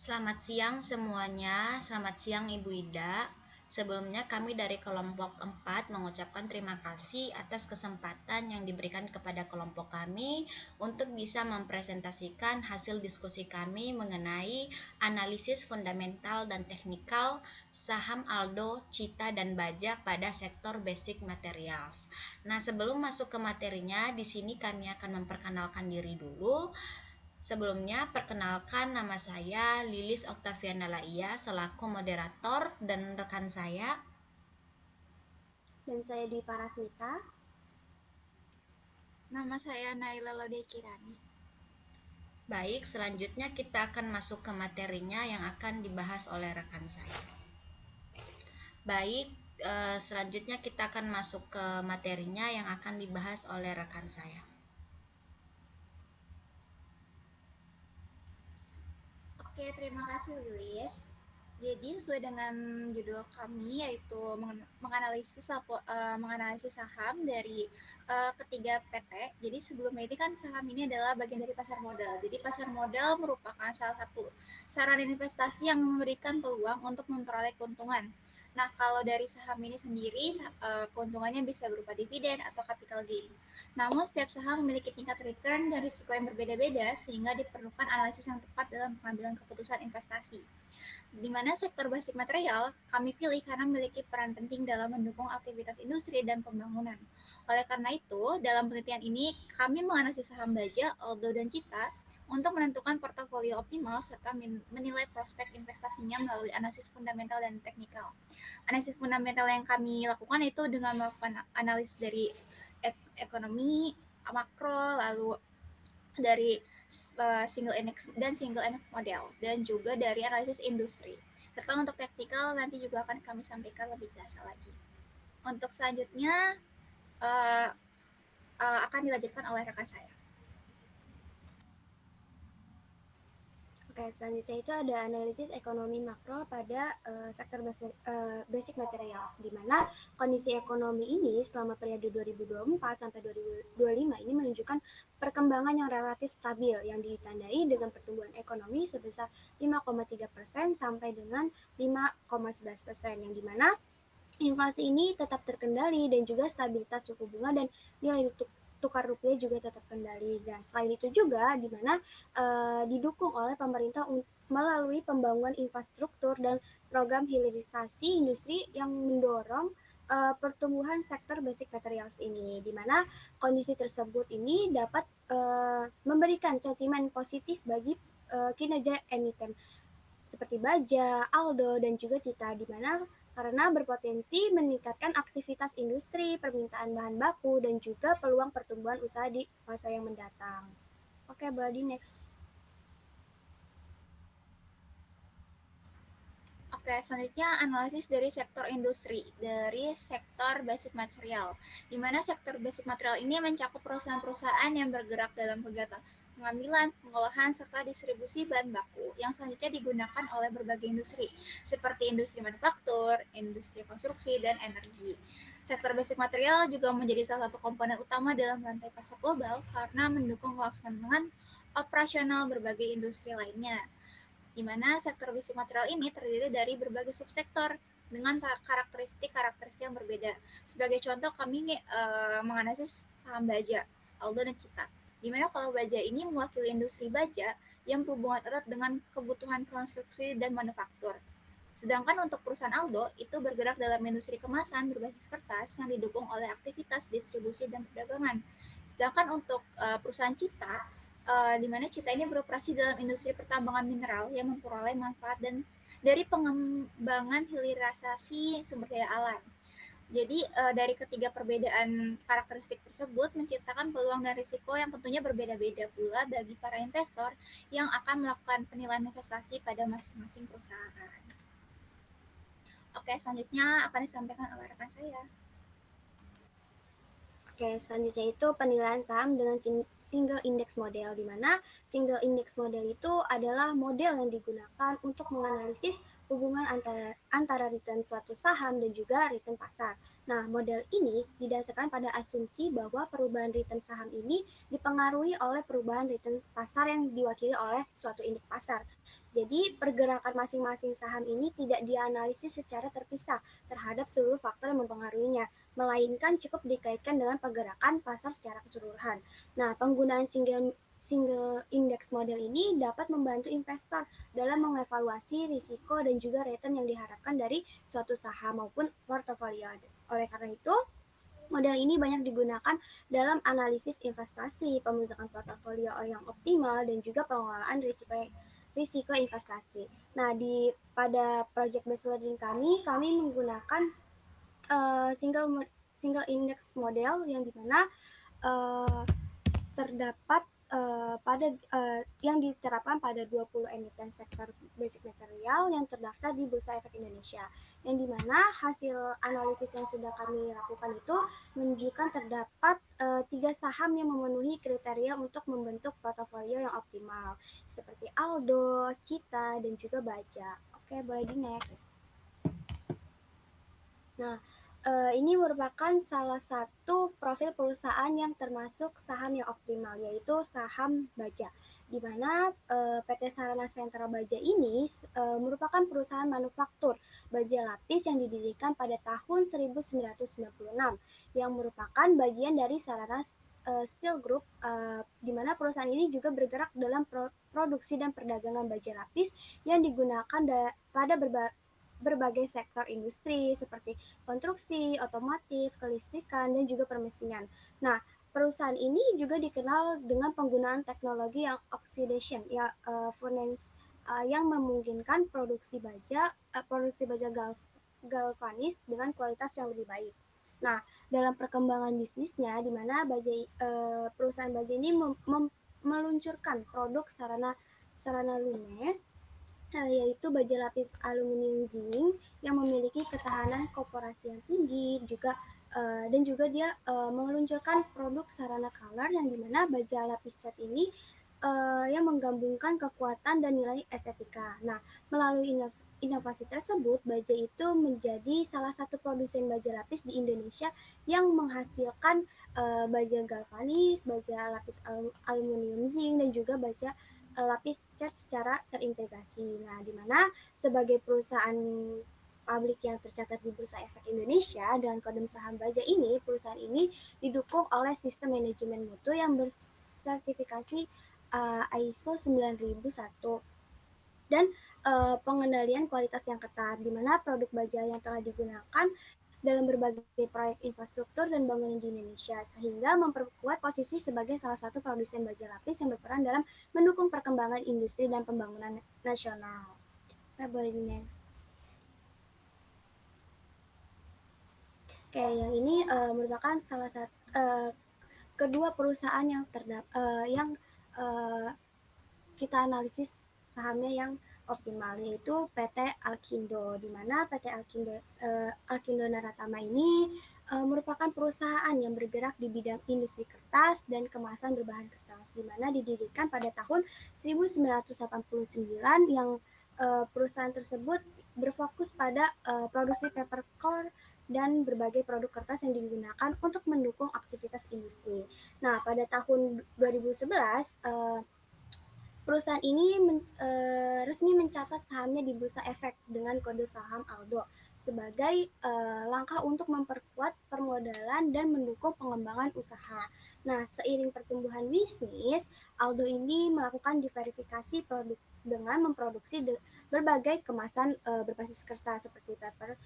Selamat siang semuanya, selamat siang Ibu Ida. Sebelumnya kami dari kelompok 4 mengucapkan terima kasih atas kesempatan yang diberikan kepada kelompok kami untuk bisa mempresentasikan hasil diskusi kami mengenai analisis fundamental dan teknikal saham Aldo, Cita, dan Baja pada sektor basic materials. Nah, sebelum masuk ke materinya, di sini kami akan memperkenalkan diri dulu. Sebelumnya, perkenalkan nama saya Lilis Oktaviana Laia selaku moderator dan rekan saya. Dan saya Dwi Parasmita. Nama saya Naila Lode Kirani. Baik, selanjutnya kita akan masuk ke materinya yang akan dibahas oleh rekan saya. Baik, selanjutnya kita akan masuk ke materinya yang akan dibahas oleh rekan saya. Oke, terima kasih Lilis. Jadi sesuai dengan judul kami yaitu menganalisis saham dari ketiga PT. Jadi sebelumnya ini kan saham ini adalah bagian dari pasar modal. Jadi pasar modal merupakan salah satu saran investasi yang memberikan peluang untuk memperoleh keuntungan. Nah, kalau dari saham ini sendiri keuntungannya bisa berupa dividen atau capital gain. Namun setiap saham memiliki tingkat return dan risiko yang berbeda-beda sehingga diperlukan analisis yang tepat dalam pengambilan keputusan investasi. Di mana sektor basic material kami pilih karena memiliki peran penting dalam mendukung aktivitas industri dan pembangunan. Oleh karena itu, dalam penelitian ini kami menganalisis saham Baja, Aldo, dan Cita untuk menentukan portofolio optimal serta menilai prospek investasinya melalui analisis fundamental dan teknikal. Analisis fundamental yang kami lakukan itu dengan melakukan analisis dari ekonomi makro, lalu dari single index dan single index model, dan juga dari analisis industri. Serta untuk teknikal nanti juga akan kami sampaikan lebih jelas lagi. Untuk selanjutnya akan dilanjutkan oleh rekan saya. Oke, selanjutnya itu ada analisis ekonomi makro pada sektor basic materials, di mana kondisi ekonomi ini selama periode 2024 sampai 2025 ini menunjukkan perkembangan yang relatif stabil yang ditandai dengan pertumbuhan ekonomi sebesar 5,3% sampai dengan 5,11%, yang dimana inflasi ini tetap terkendali dan juga stabilitas suku bunga dan nilai tukar rupiah juga tetap kendali. Dan selain itu juga di mana didukung oleh pemerintah melalui pembangunan infrastruktur dan program hilirisasi industri yang mendorong pertumbuhan sektor basic materials ini, di mana kondisi tersebut ini dapat memberikan sentimen positif bagi kinerja emiten seperti Baja, Aldo, dan juga Cita, di mana karena berpotensi meningkatkan aktivitas industri, permintaan bahan baku, dan juga peluang pertumbuhan usaha di masa yang mendatang. Oke, Badi, next. Oke, selanjutnya analisis dari sektor industri, dari sektor basic material. Di mana sektor basic material ini mencakup perusahaan-perusahaan yang bergerak dalam kegiatan pengambilan, pengolahan, serta distribusi bahan baku yang selanjutnya digunakan oleh berbagai industri, seperti industri manufaktur, industri konstruksi, dan energi. Sektor basic material juga menjadi salah satu komponen utama dalam rantai pasok global karena mendukung kelangsungan operasional berbagai industri lainnya, di mana sektor basic material ini terdiri dari berbagai subsektor dengan karakteristik yang berbeda. Sebagai contoh, kami menganalisis saham Baja, Aldo, dan Cita. Di mana kalau Baja ini mewakili industri baja yang berhubungan erat dengan kebutuhan konstruksi dan manufaktur. Sedangkan untuk perusahaan Aldo itu bergerak dalam industri kemasan berbasis kertas yang didukung oleh aktivitas distribusi dan perdagangan. Sedangkan untuk perusahaan Cita, di mana Cita ini beroperasi dalam industri pertambangan mineral yang memperoleh manfaat dan dari pengembangan hilirisasi sumber daya alam. Jadi dari ketiga perbedaan karakteristik tersebut menciptakan peluang dan risiko yang tentunya berbeda-beda pula bagi para investor yang akan melakukan penilaian investasi pada masing-masing perusahaan. Oke, selanjutnya akan disampaikan oleh rekan saya. Oke, selanjutnya itu penilaian saham dengan single index model, di mana single index model itu adalah model yang digunakan untuk menganalisis hubungan antara return suatu saham dan juga return pasar. Nah, model ini didasarkan pada asumsi bahwa perubahan return saham ini dipengaruhi oleh perubahan return pasar yang diwakili oleh suatu indeks pasar. Jadi, pergerakan masing-masing saham ini tidak dianalisis secara terpisah terhadap seluruh faktor yang mempengaruhinya, melainkan cukup dikaitkan dengan pergerakan pasar secara keseluruhan. Nah, penggunaan single index model ini dapat membantu investor dalam mengevaluasi risiko dan juga return yang diharapkan dari suatu saham maupun portofolio. Oleh karena itu, model ini banyak digunakan dalam analisis investasi, pembentukan portofolio yang optimal, dan juga pengelolaan risiko investasi. Nah, pada project based learning kami menggunakan single index model yang dimana uh, terdapat yang diterapkan pada 20 emiten sektor basic material yang terdaftar di Bursa Efek Indonesia, yang dimana hasil analisis yang sudah kami lakukan itu menunjukkan terdapat 3 saham yang memenuhi kriteria untuk membentuk portofolio yang optimal, seperti Aldo, Cita, dan juga Baja. Oke, boleh di next. Nah, ini merupakan salah satu profil perusahaan yang termasuk saham yang optimal, yaitu saham Baja, di mana PT Sarana Sentra Baja ini merupakan perusahaan manufaktur baja lapis yang didirikan pada tahun 1996, yang merupakan bagian dari Sarana Steel Group, di mana perusahaan ini juga bergerak dalam produksi dan perdagangan baja lapis yang digunakan pada berbagai sektor industri seperti konstruksi, otomotif, kelistrikan, dan juga permesinan. Nah, perusahaan ini juga dikenal dengan penggunaan teknologi yang oxidation, ya furnace, yang memungkinkan produksi baja galvanis dengan kualitas yang lebih baik. Nah, dalam perkembangan bisnisnya, di mana perusahaan baja ini meluncurkan produk sarana lumer, yaitu baja lapis aluminium zinc yang memiliki ketahanan korporasi yang tinggi dan juga dia meluncurkan produk sarana color yang dimana baja lapis cat ini yang menggabungkan kekuatan dan nilai estetika. Nah, melalui inovasi tersebut, baja itu menjadi salah satu produsen baja lapis di Indonesia yang menghasilkan baja galvanis, baja lapis aluminium zinc, dan juga baja lapis cat secara terintegrasi. Nah, di mana sebagai perusahaan publik yang tercatat di Bursa Efek Indonesia dengan kode saham Baja ini, perusahaan ini didukung oleh sistem manajemen mutu yang bersertifikasi ISO 9001 dan pengendalian kualitas yang ketat, di mana produk baja yang telah digunakan dalam berbagai proyek infrastruktur dan bangunan di Indonesia, sehingga memperkuat posisi sebagai salah satu produsen baja lapis yang berperan dalam mendukung perkembangan industri dan pembangunan nasional. Kita boleh next. Oke, yang ini merupakan salah satu kedua perusahaan yang kita analisis sahamnya yang optimal, yaitu PT Alkindo, di mana PT Alkindo Naratama ini merupakan perusahaan yang bergerak di bidang industri kertas dan kemasan berbahan kertas, di mana didirikan pada tahun 1989, yang perusahaan tersebut berfokus pada produksi papercore dan berbagai produk kertas yang digunakan untuk mendukung aktivitas industri. Nah, pada tahun 2011, perusahaan ini resmi mencatat sahamnya di Bursa Efek dengan kode saham ALDO sebagai langkah untuk memperkuat permodalan dan mendukung pengembangan usaha. Nah, seiring pertumbuhan bisnis, ALDO ini melakukan diverifikasi produk dengan memproduksi berbagai kemasan berbasis kertas seperti paper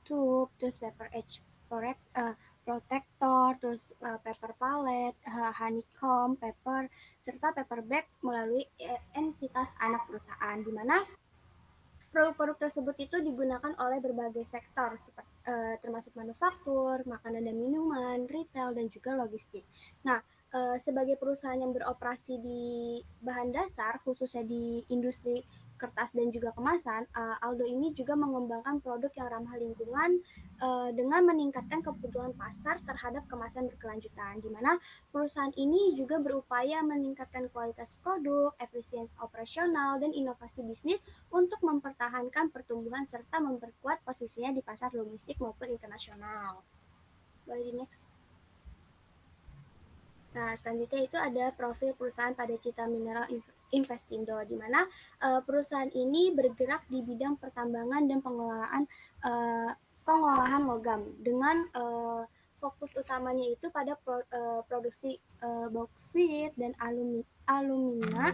tube, terus paper edge protector, terus paper palette, honeycomb, paper, serta paper bag melalui entitas anak perusahaan, di mana produk-produk tersebut itu digunakan oleh berbagai sektor, termasuk manufaktur, makanan dan minuman, retail, dan juga logistik. Nah, sebagai perusahaan yang beroperasi di bahan dasar, khususnya di industri kertas dan juga kemasan, Aldo ini juga mengembangkan produk yang ramah lingkungan dengan meningkatkan kebutuhan pasar terhadap kemasan berkelanjutan, di mana perusahaan ini juga berupaya meningkatkan kualitas produk, efisiensi operasional, dan inovasi bisnis untuk mempertahankan pertumbuhan serta memperkuat posisinya di pasar domestik maupun internasional. Boleh di next. Nah, selanjutnya itu ada profil perusahaan pada Cita Mineral Investindo, di mana perusahaan ini bergerak di bidang pertambangan dan pengolahan logam dengan fokus utamanya itu pada produksi boksit dan alumina,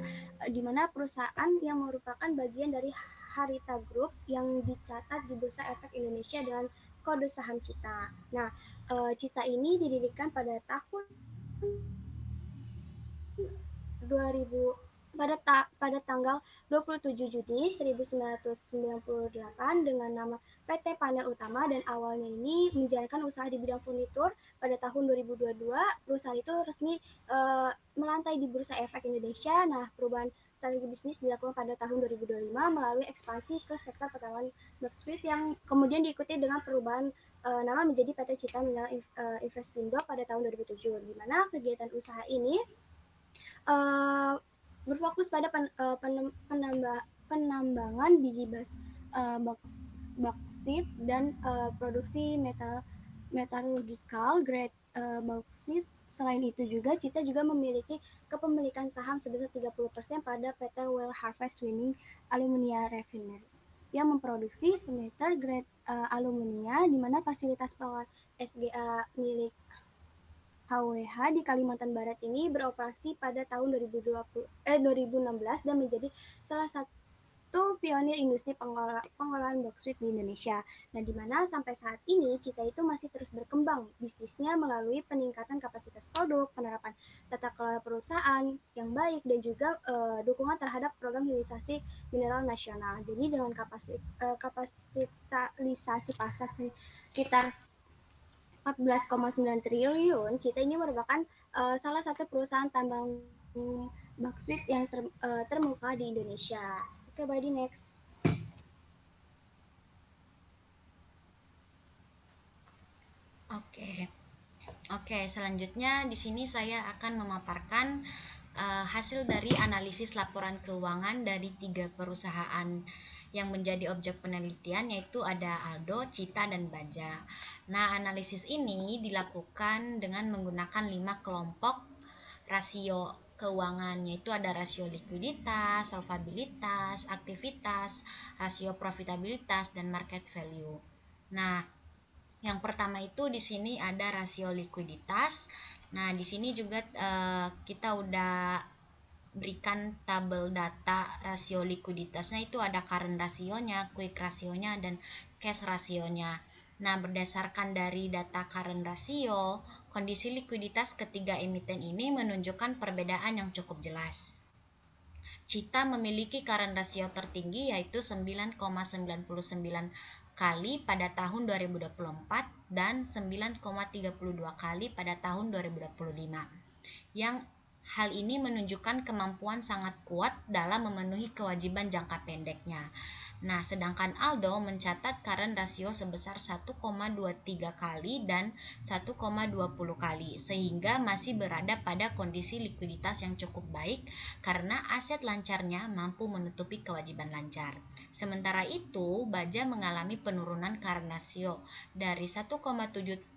di mana perusahaan yang merupakan bagian dari Harita Group yang dicatat di Bursa Efek Indonesia dengan kode saham Cita. Nah, Cita ini didirikan pada tahun 2000 pada tanggal 27 Juni 1998 dengan nama PT Panel Utama, dan awalnya ini menjalankan usaha di bidang furnitur. Pada tahun 2022 perusahaan itu resmi melantai di Bursa Efek Indonesia. Nah, perubahan strategi bisnis dilakukan pada tahun 2025 melalui ekspansi ke sektor pertambangan bauxite yang kemudian diikuti dengan perubahan nama menjadi PT Cita Mineral Investindo pada tahun 2007, di mana kegiatan usaha ini berfokus pada penambangan biji boksit dan produksi metalurgical grade boksit. Selain itu juga Cita juga memiliki kepemilikan saham sebesar 30% pada PT Well Harvest Winning Alumina Refinery yang memproduksi smelter grade alumina, di mana fasilitas pengolahan SGA milik HWH di Kalimantan Barat ini beroperasi pada tahun 2016 dan menjadi salah satu pionir industri pengolahan boksit di Indonesia. Nah, di mana sampai saat ini Cita itu masih terus berkembang bisnisnya melalui peningkatan kapasitas produk, penerapan tata kelola perusahaan yang baik, dan juga dukungan terhadap program hilirisasi mineral nasional. Jadi dengan kapitalisasi pasar sekitar 14,9 triliun, Cita ini merupakan salah satu perusahaan tambang boksit yang termuka di Indonesia. Oke, boleh di next. Oke, selanjutnya di sini saya akan memaparkan hasil dari analisis laporan keuangan dari 3 perusahaan yang menjadi objek penelitian, yaitu ada Aldo, Cita, dan Baja. Nah, analisis ini dilakukan dengan menggunakan 5 kelompok rasio keuangan, yaitu ada rasio likuiditas, solvabilitas, aktivitas, rasio profitabilitas, dan market value. Nah, yang pertama itu di sini ada rasio likuiditas. Nah, di sini juga kita udah berikan tabel data rasio likuiditasnya, itu ada current rasionya, quick rasionya, dan cash rasionya. Nah, berdasarkan dari data current rasio, kondisi likuiditas ketiga emiten ini menunjukkan perbedaan yang cukup jelas. Cita memiliki current rasio tertinggi yaitu 9,99 kali pada tahun 2024 dan 9,32 kali pada tahun 2025. Yang hal ini menunjukkan kemampuan sangat kuat dalam memenuhi kewajiban jangka pendeknya. Nah, sedangkan Aldo mencatat current rasio sebesar 1,23 kali dan 1,20 kali, sehingga masih berada pada kondisi likuiditas yang cukup baik karena aset lancarnya mampu menutupi kewajiban lancar. Sementara itu, Baja mengalami penurunan current rasio dari 1,73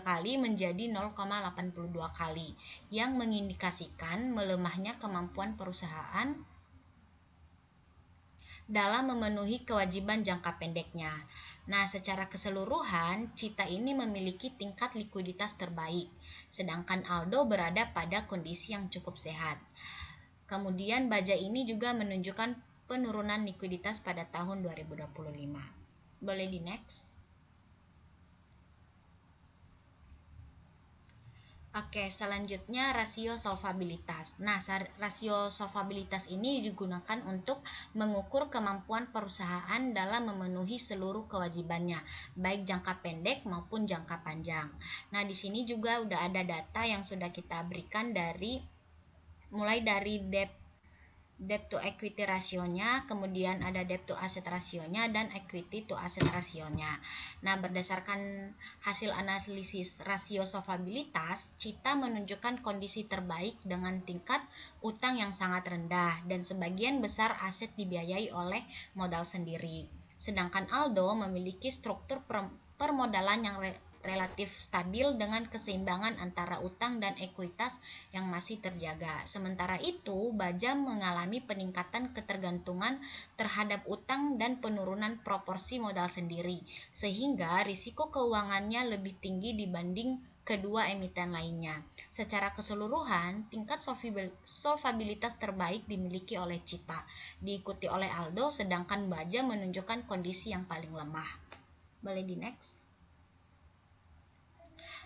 kali menjadi 0,82 kali, yang mengindikasikan melemahnya kemampuan perusahaan dalam memenuhi kewajiban jangka pendeknya. Nah, secara keseluruhan, Cita ini memiliki tingkat likuiditas terbaik, sedangkan Aldo berada pada kondisi yang cukup sehat. Kemudian Baja ini juga menunjukkan penurunan likuiditas pada tahun 2025. Boleh di next. Oke, selanjutnya rasio solvabilitas. Nah, rasio solvabilitas ini digunakan untuk mengukur kemampuan perusahaan dalam memenuhi seluruh kewajibannya, baik jangka pendek maupun jangka panjang. Nah, di sini juga udah ada data yang sudah kita berikan mulai dari debt debt to equity rasionya, kemudian ada debt to asset rasionya, dan equity to asset rasionya. Nah, berdasarkan hasil analisis rasio solvabilitas, Cita menunjukkan kondisi terbaik dengan tingkat utang yang sangat rendah dan sebagian besar aset dibiayai oleh modal sendiri. Sedangkan Aldo memiliki struktur permodalan yang relatif stabil dengan keseimbangan antara utang dan ekuitas yang masih terjaga. Sementara itu, Baja mengalami peningkatan ketergantungan terhadap utang dan penurunan proporsi modal sendiri, sehingga risiko keuangannya lebih tinggi dibanding kedua emiten lainnya. Secara keseluruhan, tingkat solvabilitas terbaik dimiliki oleh Cita, diikuti oleh Aldo, sedangkan Baja menunjukkan kondisi yang paling lemah. Boleh di next.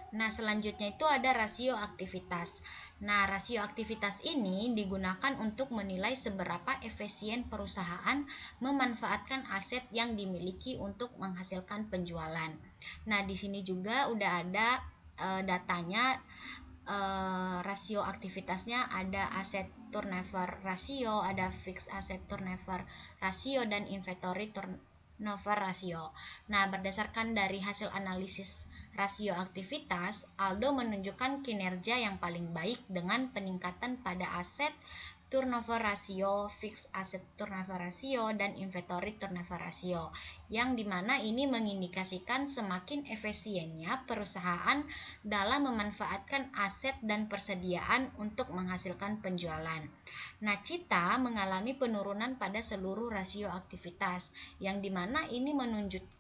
Nah, selanjutnya itu ada rasio aktivitas. Nah, rasio aktivitas ini digunakan untuk menilai seberapa efisien perusahaan memanfaatkan aset yang dimiliki untuk menghasilkan penjualan. Nah, di sini juga udah ada datanya. Rasio aktivitasnya ada aset turnover rasio, ada fixed asset turnover rasio, dan inventory turnover rasio. Nah, berdasarkan dari hasil analisis rasio aktivitas, Aldo menunjukkan kinerja yang paling baik dengan peningkatan pada aset turnover rasio, fixed asset turnover rasio, dan inventory turnover rasio, yang dimana ini mengindikasikan semakin efisiennya perusahaan dalam memanfaatkan aset dan persediaan untuk menghasilkan penjualan. Nah, Cita mengalami penurunan pada seluruh rasio aktivitas, yang dimana ini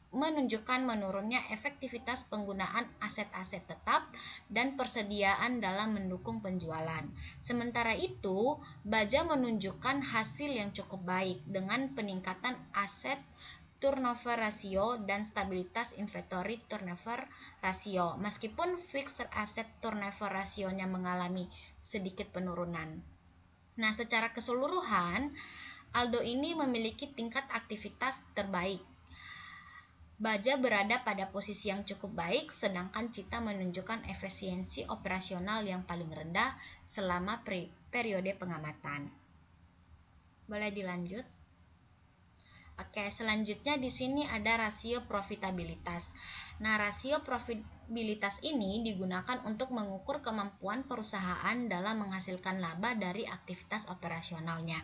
menunjukkan menurunnya efektivitas penggunaan aset-aset tetap dan persediaan dalam mendukung penjualan. Sementara itu, Baja menunjukkan hasil yang cukup baik dengan peningkatan aset turnover rasio dan stabilitas inventory turnover rasio, meskipun fixed asset turnover rasionya mengalami sedikit penurunan. Nah, secara keseluruhan, Aldo ini memiliki tingkat aktivitas terbaik. Baja berada pada posisi yang cukup baik, sedangkan Cita menunjukkan efisiensi operasional yang paling rendah selama periode pengamatan. Boleh dilanjut? Oke, selanjutnya di sini ada rasio profitabilitas. Nah, rasio profitabilitas ini digunakan untuk mengukur kemampuan perusahaan dalam menghasilkan laba dari aktivitas operasionalnya.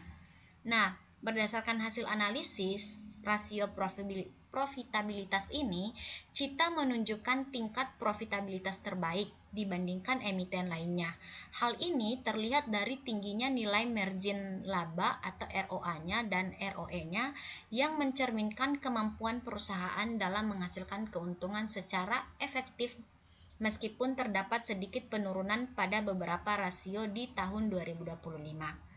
Nah, berdasarkan hasil analisis rasio profitabilitas ini, Cita menunjukkan tingkat profitabilitas terbaik dibandingkan emiten lainnya. Hal ini terlihat dari tingginya nilai margin laba atau ROA-nya dan ROE-nya yang mencerminkan kemampuan perusahaan dalam menghasilkan keuntungan secara efektif meskipun terdapat sedikit penurunan pada beberapa rasio di tahun 2025.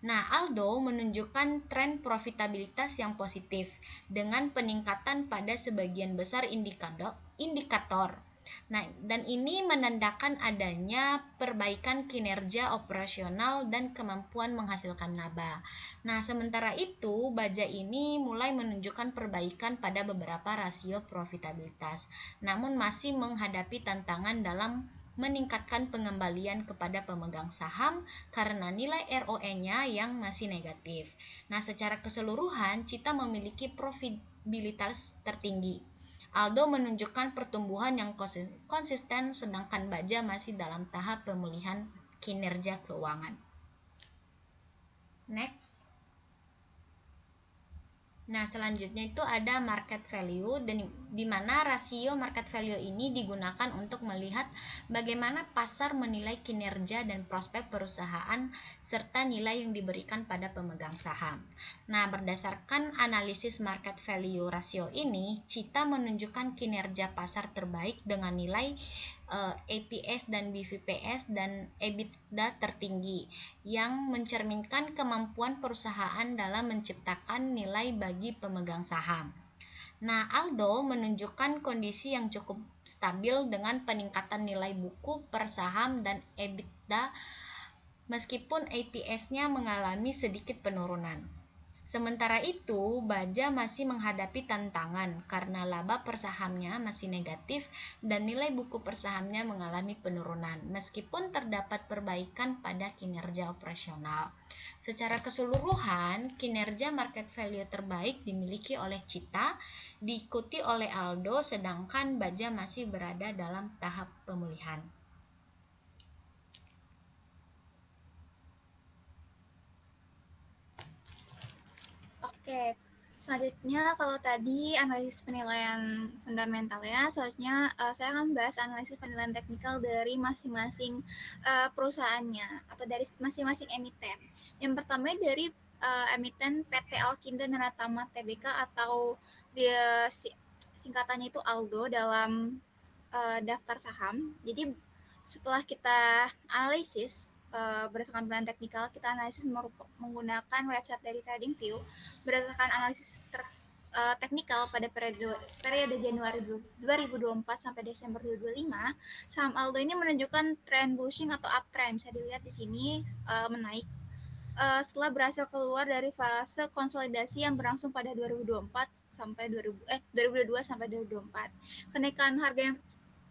Nah, Aldo menunjukkan tren profitabilitas yang positif dengan peningkatan pada sebagian besar indikator. Nah, dan ini menandakan adanya perbaikan kinerja operasional dan kemampuan menghasilkan laba. Nah, sementara itu, Baja ini mulai menunjukkan perbaikan pada beberapa rasio profitabilitas, namun masih menghadapi tantangan dalam meningkatkan pengembalian kepada pemegang saham karena nilai ROE-nya yang masih negatif. Nah, secara keseluruhan, Cita memiliki profitabilitas tertinggi. Aldo menunjukkan pertumbuhan yang konsisten, sedangkan Baja masih dalam tahap pemulihan kinerja keuangan. Next. Nah, selanjutnya itu ada market value, dan di mana rasio market value ini digunakan untuk melihat bagaimana pasar menilai kinerja dan prospek perusahaan serta nilai yang diberikan pada pemegang saham. Nah, berdasarkan analisis market value rasio ini, Cita menunjukkan kinerja pasar terbaik dengan nilai EPS dan BVPS dan EBITDA tertinggi yang mencerminkan kemampuan perusahaan dalam menciptakan nilai bagi pemegang saham. Nah, Aldo menunjukkan kondisi yang cukup stabil dengan peningkatan nilai buku per saham dan EBITDA meskipun EPS-nya mengalami sedikit penurunan. Sementara itu, Baja masih menghadapi tantangan karena laba per sahamnya masih negatif dan nilai buku per sahamnya mengalami penurunan, meskipun terdapat perbaikan pada kinerja operasional. Secara keseluruhan, kinerja market value terbaik dimiliki oleh Cita, diikuti oleh Aldo, sedangkan Baja masih berada dalam tahap pemulihan. Oke, selanjutnya kalau tadi analisis penilaian fundamental ya, selanjutnya saya akan bahas analisis penilaian teknikal dari masing-masing perusahaannya atau dari masing-masing emiten. Yang pertama dari emiten PT Alkindo Neratamah Tbk atau dia singkatannya itu ALDO dalam daftar saham. Jadi setelah kita analisis berdasarkan penilaian teknikal, kita analisis menggunakan website dari TradingView berdasarkan analisis teknikal pada periode Januari 2024 sampai Desember 2025, saham Aldo ini menunjukkan tren bullish atau uptrend. Bisa dilihat di sini menaik setelah berhasil keluar dari fase konsolidasi yang berlangsung pada 2024 sampai 2022 sampai 2024. Kenaikan harga yang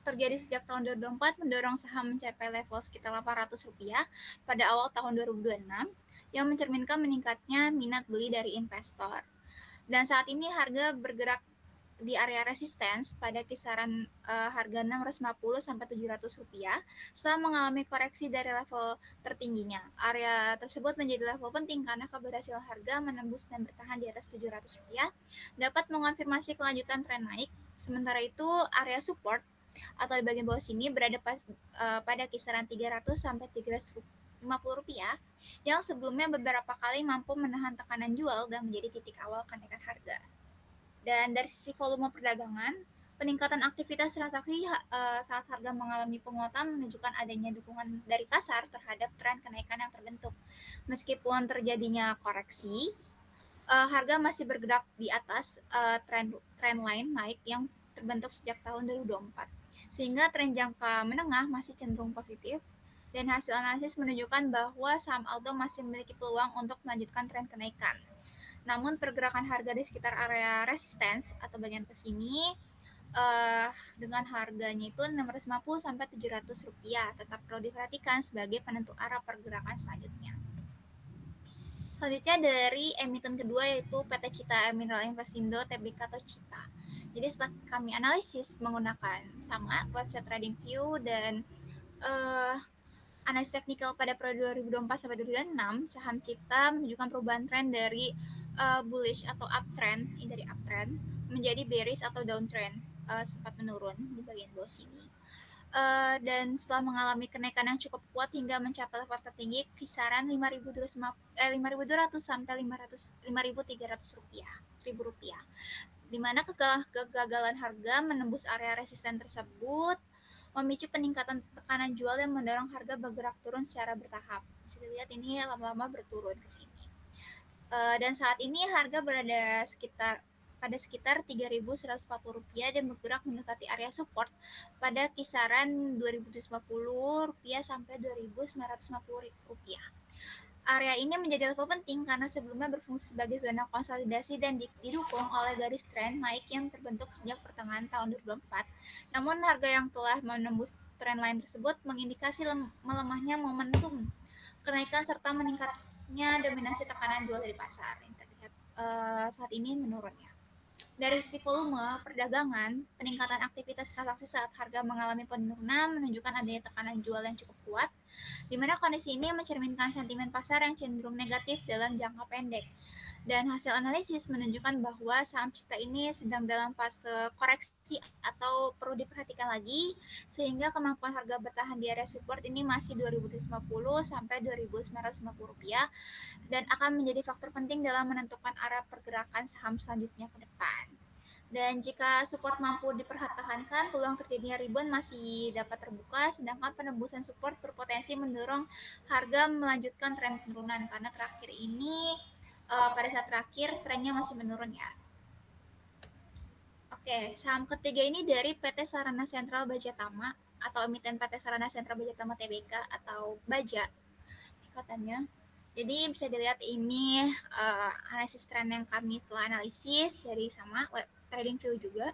terjadi sejak tahun 2024 mendorong saham mencapai level sekitar Rp800 pada awal tahun 2026 yang mencerminkan meningkatnya minat beli dari investor. Dan saat ini harga bergerak di area resistance pada kisaran harga Rp650 sampai Rp700 setelah mengalami koreksi dari level tertingginya. Area tersebut menjadi level penting karena keberhasilan harga menembus dan bertahan di atas Rp700 dapat mengonfirmasi kelanjutan tren naik. Sementara itu, area support atau di bagian bawah sini berada pada kisaran Rp300 sampai Rp350 yang sebelumnya beberapa kali mampu menahan tekanan jual dan menjadi titik awal kenaikan harga. Dan dari sisi volume perdagangan, peningkatan aktivitas transaksi saat harga mengalami penguatan menunjukkan adanya dukungan dari pasar terhadap tren kenaikan yang terbentuk. Meskipun terjadinya koreksi, harga masih bergerak di atas tren line naik yang terbentuk sejak tahun 2024. Sehingga tren jangka menengah masih cenderung positif dan hasil analisis menunjukkan bahwa saham Aldo masih memiliki peluang untuk melanjutkan tren kenaikan. Namun pergerakan harga di sekitar area resistance atau bagian atas ini dengan harganya itu Rp650 sampai Rp700 tetap perlu diperhatikan sebagai penentu arah pergerakan selanjutnya. Selanjutnya dari emiten kedua yaitu PT Cita Mineral Investindo Tbk atau Cita. Jadi setelah kami analisis menggunakan sama website TradingView dan analisis teknikal pada periode 2024 sampai 2026, saham Cita menunjukkan perubahan tren dari bullish atau uptrend, ini dari uptrend menjadi bearish atau downtrend, sempat menurun di bagian bawah sini. Dan setelah mengalami kenaikan yang cukup kuat hingga mencapai level tertinggi kisaran Rp5.200 sampai Rp5.300 di mana kegagalan harga menembus area resisten tersebut memicu peningkatan tekanan jual yang mendorong harga bergerak turun secara bertahap. Bisa dilihat ini lama-lama berturun ke sini. Dan saat ini harga berada pada sekitar Rp3.140 dan bergerak mendekati area support pada kisaran Rp2.750 sampai Rp2.950. Area ini menjadi level penting karena sebelumnya berfungsi sebagai zona konsolidasi dan didukung oleh garis tren naik yang terbentuk sejak pertengahan tahun 2024. Namun harga yang telah menembus tren line tersebut mengindikasi melemahnya momentum kenaikan serta meningkatnya dominasi tekanan jual dari pasar. Yang terlihat saat ini menurun ya. Dari sisi volume perdagangan, peningkatan aktivitas transaksi saat harga mengalami penurunan menunjukkan adanya tekanan jual yang cukup kuat, di mana kondisi ini mencerminkan sentimen pasar yang cenderung negatif dalam jangka pendek. Dan hasil analisis menunjukkan bahwa saham Cita ini sedang dalam fase koreksi atau perlu diperhatikan lagi, sehingga kemampuan harga bertahan di area support ini masih Rp2.050 sampai Rp2.950 dan akan menjadi faktor penting dalam menentukan arah pergerakan saham selanjutnya ke depan. Dan jika support mampu dipertahankan, peluang terjadinya rebound masih dapat terbuka, sedangkan penembusan support berpotensi mendorong harga melanjutkan tren penurunan karena terakhir ini pada saat terakhir trennya masih menurun ya. Oke, saham ketiga ini dari PT Sarana Sentral Bajatama atau emiten PT Sarana Sentral Bajatama Tbk atau Baja singkatannya. Jadi bisa dilihat ini analisis tren yang kami telah analisis dari sama web TradingView juga.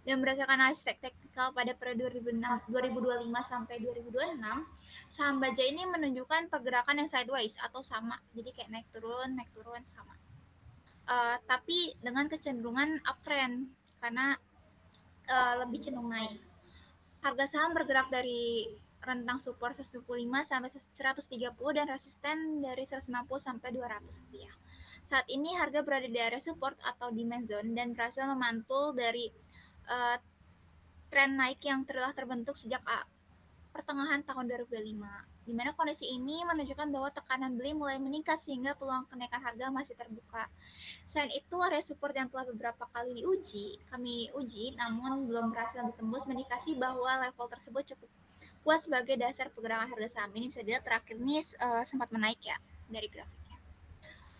Dan berdasarkan analisis teknikal pada periode 2025 sampai 2026, saham baja ini menunjukkan pergerakan yang sideways atau sama. Jadi kayak naik turun sama. Tapi dengan kecenderungan uptrend karena lebih cenderung naik. Harga saham bergerak dari rentang support 125 sampai 130 dan resisten dari 150 sampai 200 rupiah. Saat ini harga berada di area support atau demand zone dan berhasil memantul dari uh, tren naik yang telah terbentuk sejak pertengahan tahun 2025, di mana kondisi ini menunjukkan bahwa tekanan beli mulai meningkat sehingga peluang kenaikan harga masih terbuka. Selain itu, area support yang telah beberapa kali kami uji, namun belum berhasil ditembus mendikasi bahwa level tersebut cukup kuat sebagai dasar pergerakan harga saham. Ini bisa dilihat terakhir ini sempat menaik ya dari grafiknya.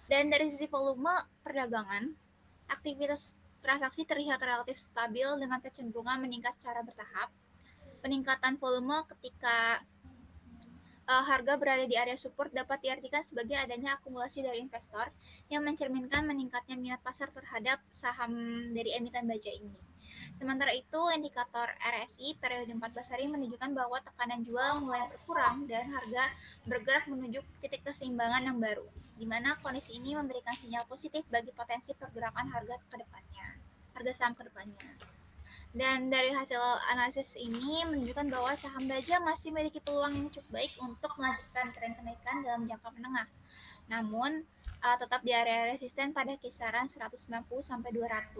Dan dari sisi volume perdagangan, aktivitas transaksi terlihat relatif stabil dengan kecenderungan meningkat secara bertahap. Peningkatan volume ketika harga berada di area support dapat diartikan sebagai adanya akumulasi dari investor yang mencerminkan meningkatnya minat pasar terhadap saham dari emiten baja ini. Sementara itu, indikator RSI periode 14 hari menunjukkan bahwa tekanan jual mulai berkurang dan harga bergerak menuju titik keseimbangan yang baru, di mana kondisi ini memberikan sinyal positif bagi potensi pergerakan harga saham ke depannya. Dan dari hasil analisis ini menunjukkan bahwa saham baja masih memiliki peluang yang cukup baik untuk melanjutkan tren kenaikan dalam jangka menengah. Namun tetap di area resisten pada kisaran 190 sampai 200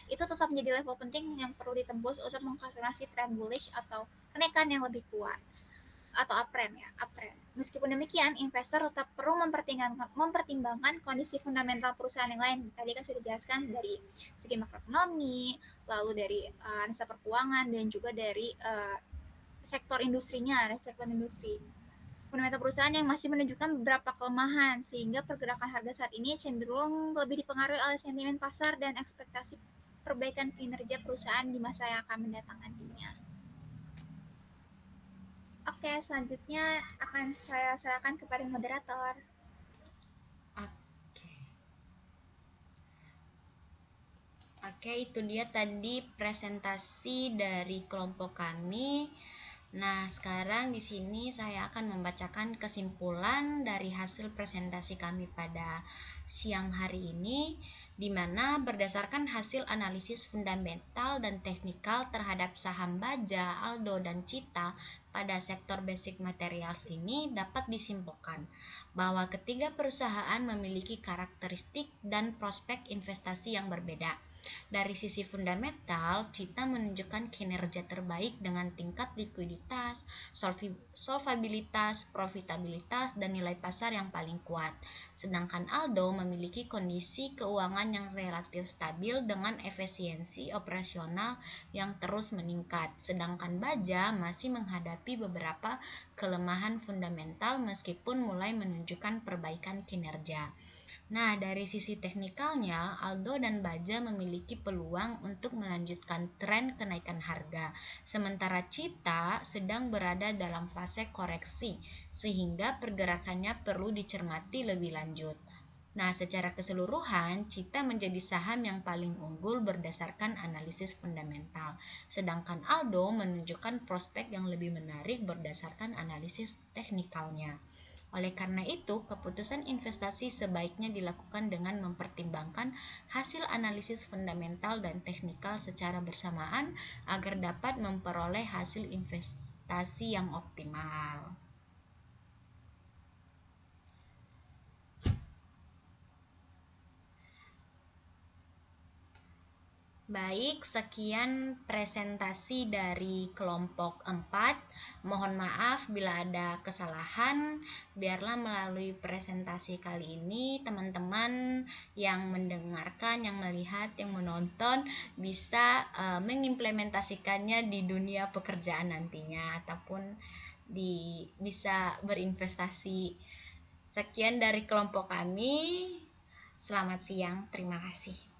itu tetap menjadi level penting yang perlu ditembus untuk mengkonfirmasi tren bullish atau kenaikan yang lebih kuat atau uptrend. Meskipun demikian, investor tetap perlu mempertimbangkan kondisi fundamental perusahaan yang lain. Tadi kan sudah dijelaskan dari segi makroekonomi, lalu dari neraca keuangan dan juga dari sektor industrinya, sektor industri. Fundamental perusahaan yang masih menunjukkan beberapa kelemahan sehingga pergerakan harga saat ini cenderung lebih dipengaruhi oleh sentimen pasar dan ekspektasi perbaikan kinerja perusahaan di masa yang akan mendatang nantinya. Oke, selanjutnya akan saya serahkan kepada moderator. Oke. Oke, itu dia tadi presentasi dari kelompok kami. Nah, sekarang di sini saya akan membacakan kesimpulan dari hasil presentasi kami pada siang hari ini, di mana berdasarkan hasil analisis fundamental dan teknikal terhadap saham baja, Aldo, dan Cita pada sektor basic materials ini dapat disimpulkan bahwa ketiga perusahaan memiliki karakteristik dan prospek investasi yang berbeda. Dari sisi fundamental, Cita menunjukkan kinerja terbaik dengan tingkat likuiditas, solvabilitas, profitabilitas, dan nilai pasar yang paling kuat. Sedangkan Aldo memiliki kondisi keuangan yang relatif stabil dengan efisiensi operasional yang terus meningkat. Sedangkan Baja masih menghadapi beberapa kelemahan fundamental meskipun mulai menunjukkan perbaikan kinerja. Nah, dari sisi teknikalnya, Aldo dan Baja memiliki peluang untuk melanjutkan tren kenaikan harga, sementara Cita sedang berada dalam fase koreksi, sehingga pergerakannya perlu dicermati lebih lanjut. Nah, secara keseluruhan, Cita menjadi saham yang paling unggul berdasarkan analisis fundamental, sedangkan Aldo menunjukkan prospek yang lebih menarik berdasarkan analisis teknikalnya. Oleh karena itu, keputusan investasi sebaiknya dilakukan dengan mempertimbangkan hasil analisis fundamental dan teknikal secara bersamaan agar dapat memperoleh hasil investasi yang optimal. Baik, sekian presentasi dari kelompok 4. Mohon maaf bila ada kesalahan. Biarlah melalui presentasi kali ini teman-teman yang mendengarkan, yang melihat, yang menonton bisa mengimplementasikannya di dunia pekerjaan nantinya ataupun bisa berinvestasi. Sekian dari kelompok kami. Selamat siang, terima kasih.